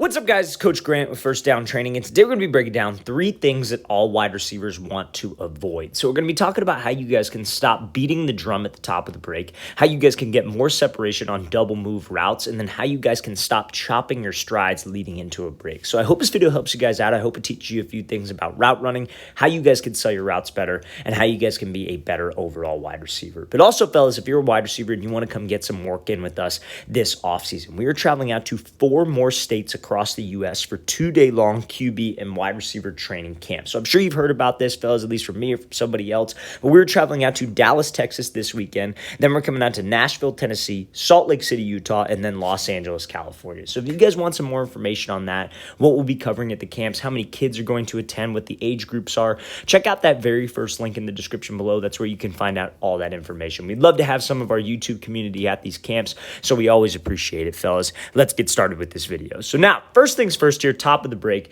What's up, guys? It's Coach Grant with First Down Training, and today we're going to be breaking down 3 things that all wide receivers want to avoid. So we're going to be talking about how you guys can stop beating the drum at the top of the break, how you guys can get more separation on double move routes, and then how you guys can stop chopping your strides leading into a break. So I hope this video helps you guys out. I hope it teaches you a few things about route running, how you guys can sell your routes better, and how you guys can be a better overall wide receiver. But also, fellas, if you're a wide receiver and you want to come get some work in with us this offseason, we are traveling out to 4 more states across the U.S. for 2-day-long QB and wide receiver training camps. So I'm sure you've heard about this, fellas, at least from me or from somebody else. But we're traveling out to Dallas, Texas this weekend. Then we're coming out to Nashville, Tennessee, Salt Lake City, Utah, and then Los Angeles, California. So if you guys want some more information on that, what we'll be covering at the camps, how many kids are going to attend, what the age groups are, check out that very first link in the description below. That's where you can find out all that information. We'd love to have some of our YouTube community at these camps, so we always appreciate it, fellas. Let's get started with this video. So now, first things first here, top of the break.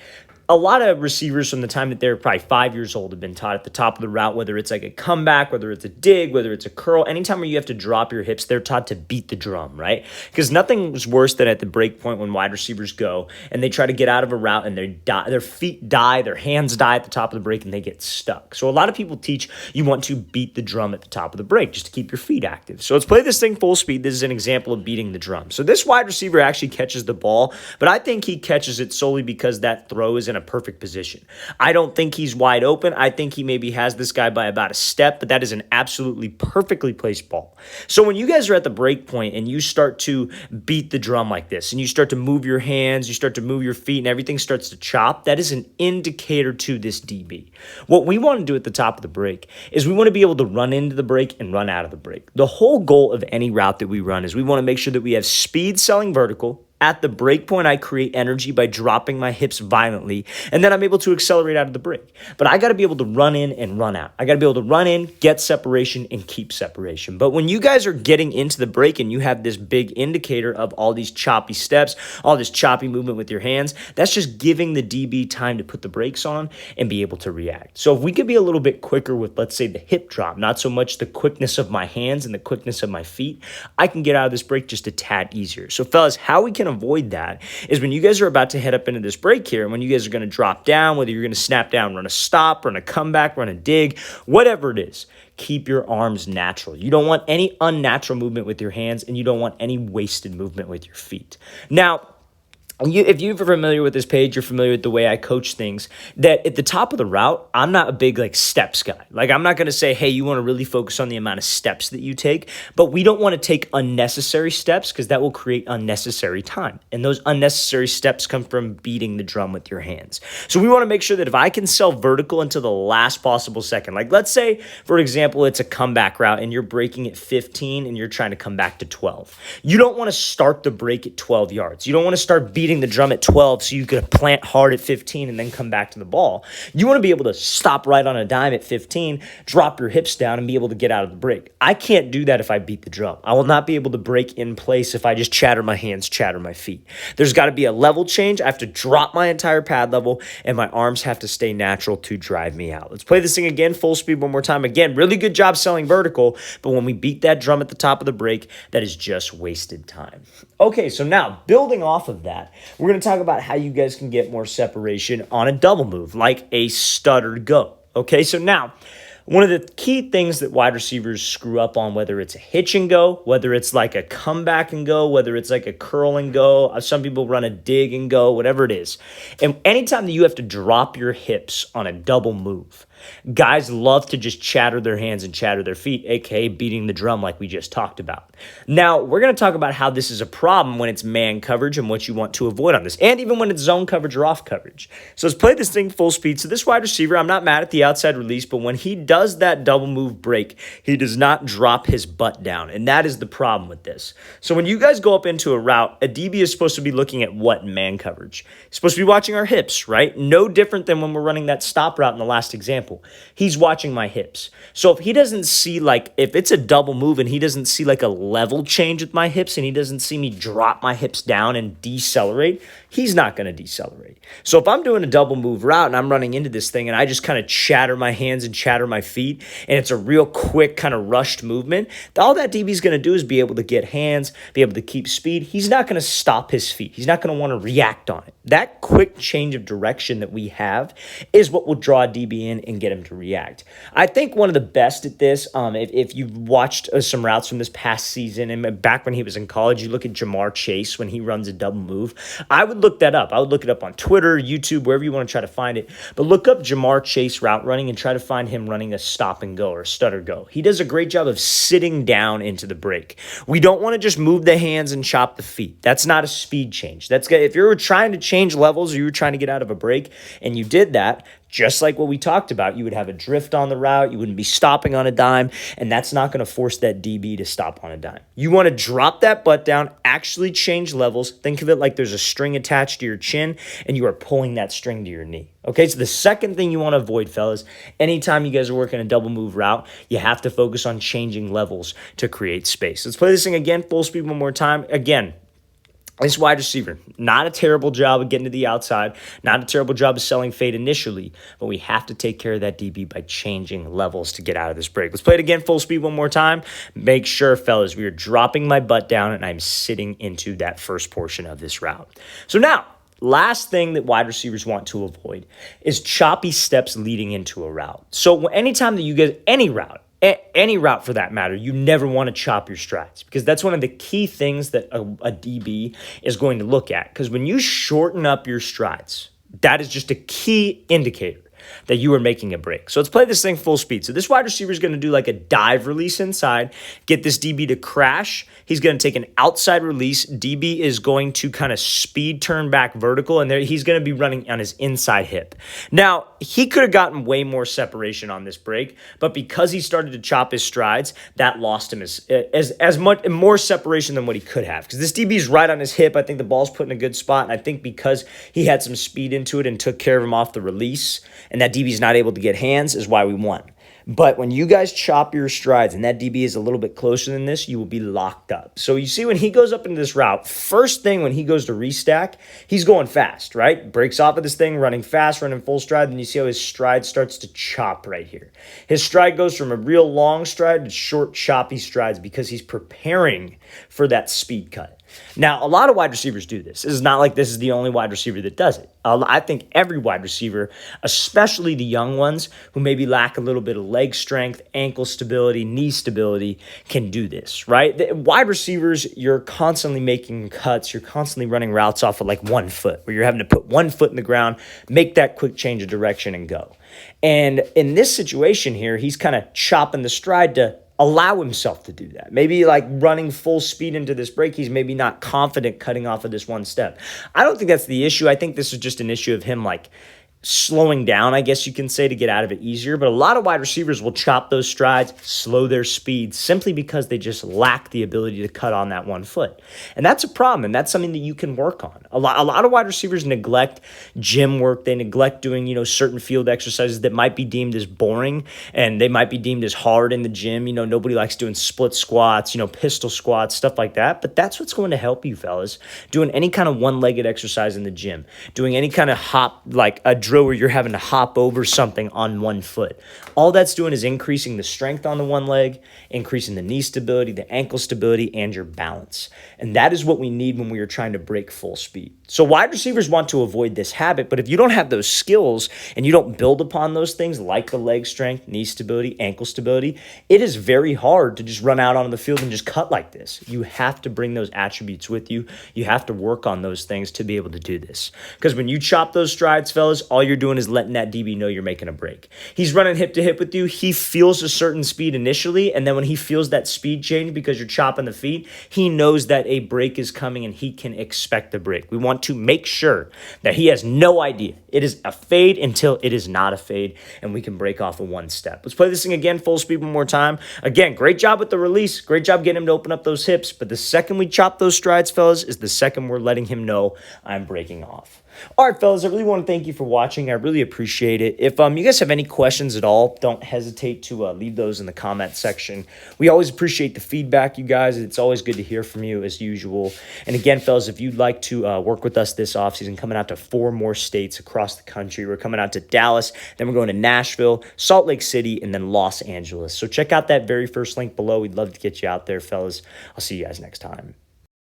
A lot of receivers from the time that they're probably 5 years old have been taught at the top of the route, whether it's like a comeback, whether it's a dig, whether it's a curl, anytime where you have to drop your hips, they're taught to beat the drum, right? Because nothing's worse than at the break point when wide receivers go and they try to get out of a route and their feet die, their hands die at the top of the break and they get stuck. So a lot of people teach you want to beat the drum at the top of the break just to keep your feet active. So let's play this thing full speed. This is an example of beating the drum. So this wide receiver actually catches the ball, but I think he catches it solely because that throw is in a perfect position. I don't think he's wide open. I think he maybe has this guy by about a step, but that is an absolutely perfectly placed ball. So when you guys are at the break point and you start to beat the drum like this, and you start to move your hands, you start to move your feet, and everything starts to chop, that is an indicator to this DB. What we want to do at the top of the break is we want to be able to run into the break and run out of the break. The whole goal of any route that we run is we want to make sure that we have speed selling vertical. At the break point, I create energy by dropping my hips violently, and then I'm able to accelerate out of the break. But I got to be able to run in and run out. I got to be able to run in, get separation, and keep separation. But when you guys are getting into the break and you have this big indicator of all these choppy steps, all this choppy movement with your hands, that's just giving the DB time to put the brakes on and be able to react. So if we could be a little bit quicker with, let's say, the hip drop, not so much the quickness of my hands and the quickness of my feet, I can get out of this break just a tad easier. So fellas, how we can avoid that is when you guys are about to head up into this break here, and when you guys are going to drop down, whether you're going to snap down, run a stop, run a comeback, run a dig, whatever it is, keep your arms natural. You don't want any unnatural movement with your hands, and you don't want any wasted movement with your feet. Now, if you're familiar with this page, you're familiar with the way I coach things, that at the top of the route, I'm not a big steps guy. I'm not going to say, hey, you want to really focus on the amount of steps that you take, but we don't want to take unnecessary steps because that will create unnecessary time. And those unnecessary steps come from beating the drum with your hands. So we want to make sure that if I can sell vertical until the last possible second, let's say, for example, it's a comeback route and you're breaking at 15 and you're trying to come back to 12. You don't want to start the break at 12 yards. You don't want to start beating the drum at 12 so you could plant hard at 15 and then come back to the ball. You want to be able to stop right on a dime at 15, drop your hips down, and be able to get out of the break. I can't do that if I beat the drum. I will not be able to break in place if I just chatter my hands, chatter my feet. There's got to be a level change. I have to drop my entire pad level, and my arms have to stay natural to drive me out. Let's play this thing again, full speed one more time. Again, really good job selling vertical, but when we beat that drum at the top of the break, that is just wasted time. Okay, so now building off of that, we're going to talk about how you guys can get more separation on a double move, like a stutter go. Okay, so now, one of the key things that wide receivers screw up on, whether it's a hitch and go, whether it's like a comeback and go, whether it's like a curl and go, some people run a dig and go, whatever it is. And anytime that you have to drop your hips on a double move, guys love to just chatter their hands and chatter their feet, aka beating the drum like we just talked about. Now, we're going to talk about how this is a problem when it's man coverage and what you want to avoid on this, and even when it's zone coverage or off coverage. So let's play this thing full speed. So this wide receiver, I'm not mad at the outside release, but when he does that double move break, he does not drop his butt down, and that is the problem with this. So when you guys go up into a route, a DB is supposed to be looking at what in man coverage? He's supposed to be watching our hips, right? No different than when we're running that stop route in the last example. He's watching my hips. So if he doesn't see if it's a double move and he doesn't see a level change with my hips and he doesn't see me drop my hips down and decelerate, he's not going to decelerate. So if I'm doing a double move route and I'm running into this thing and I just kind of chatter my hands and chatter my feet and it's a real quick kind of rushed movement, all that DB is going to do is be able to get hands, be able to keep speed. He's not going to stop his feet. He's not going to want to react on it. That quick change of direction that we have is what will draw a DB in and get him to react. I think one of the best at this, if you've watched some routes from this past season and back when he was in college, you look at Jamar Chase when he runs a double move. I would look that up. I would look it up on Twitter, YouTube, wherever you want to try to find it. But look up Jamar Chase route running and try to find him running a stop and go or a stutter go. He does a great job of sitting down into the break. We don't want to just move the hands and chop the feet. That's not a speed change. That's good. If you're trying to change levels or you were trying to get out of a break and you did that, just like what we talked about, you would have a drift on the route, you wouldn't be stopping on a dime, and that's not going to force that DB to stop on a dime. You want to drop that butt down, actually change levels. Think of it like there's a string attached to your chin and you are pulling that string to your knee. Okay, so the second thing you want to avoid, fellas, anytime you guys are working a double move route, you have to focus on changing levels to create space. Let's play this thing again, full speed one more time. Again, this wide receiver, not a terrible job of getting to the outside, not a terrible job of selling fade initially, but we have to take care of that DB by changing levels to get out of this break. Let's play it again, full speed one more time. Make sure, fellas, we are dropping my butt down and I'm sitting into that first portion of this route. So now, last thing that wide receivers want to avoid is choppy steps leading into a route. So anytime that you get any route for that matter, you never want to chop your strides because that's one of the key things that a DB is going to look at. Because when you shorten up your strides, that is just a key indicator that you are making a break. So let's play this thing full speed. So this wide receiver is going to do like a dive release inside, get this DB to crash. He's going to take an outside release. DB is going to kind of speed turn back vertical, and he's going to be running on his inside hip. Now, he could have gotten way more separation on this break, but because he started to chop his strides, that lost him as much more separation than what he could have. Because this DB is right on his hip. I think the ball's put in a good spot, and I think because he had some speed into it and took care of him off the release, and that DB is not able to get hands, is why we won. But when you guys chop your strides and that DB is a little bit closer than this, you will be locked up. So you see when he goes up into this route, first thing when he goes to restack, he's going fast, right? Breaks off of this thing, running fast, running full stride. Then you see how his stride starts to chop right here. His stride goes from a real long stride to short, choppy strides because he's preparing for that speed cut. Now, a lot of wide receivers do this. This is not like this is the only wide receiver that does it. I think every wide receiver, especially the young ones who maybe lack a little bit of leg strength, ankle stability, knee stability, can do this, right? The wide receivers, you're constantly making cuts. You're constantly running routes off of like 1 foot, where you're having to put 1 foot in the ground, make that quick change of direction and go. And in this situation here, he's kind of chopping the stride to allow himself to do that. Maybe like running full speed into this break, he's maybe not confident cutting off of this one step. I don't think that's the issue. I think this is just an issue of him like slowing down, I guess you can say, to get out of it easier. But a lot of wide receivers will chop those strides, slow their speed, simply because they just lack the ability to cut on that 1 foot. And that's a problem, and that's something that you can work on. A lot of wide receivers neglect gym work. They neglect doing, certain field exercises that might be deemed as boring, and they might be deemed as hard in the gym. Nobody likes doing split squats, pistol squats, stuff like that. But that's what's going to help you, fellas. Doing any kind of one-legged exercise in the gym, doing any kind of hop, like a drill where you're having to hop over something on 1 foot. All that's doing is increasing the strength on the one leg, increasing the knee stability, the ankle stability, and your balance. And that is what we need when we are trying to break full speed. So wide receivers want to avoid this habit, but if you don't have those skills and you don't build upon those things like the leg strength, knee stability, ankle stability, it is very hard to just run out on the field and just cut like this. You have to bring those attributes with you. You have to work on those things to be able to do this. Because when you chop those strides, fellas, all you're doing is letting that DB know you're making a break. He's running hip to hip with you. He feels a certain speed initially, and then when he feels that speed change because you're chopping the feet, he knows that a break is coming and he can expect the break. We want to make sure that he has no idea. It is a fade until it is not a fade, and we can break off of 1 step. Let's play this thing again, full speed one more time. Again, great job with the release. Great job getting him to open up those hips, but the second we chop those strides, fellas, is the second we're letting him know I'm breaking off. All right, fellas, I really want to thank you for watching. I really appreciate it. If you guys have any questions at all, don't hesitate to leave those in the comment section. We always appreciate the feedback, you guys. It's always good to hear from you as usual. And again, fellas, if you'd like to work with us this offseason, coming out to 4 more states across the country. We're coming out to Dallas, then we're going to Nashville, Salt Lake City, and then Los Angeles. So check out that very first link below. We'd love to get you out there, fellas. I'll see you guys next time.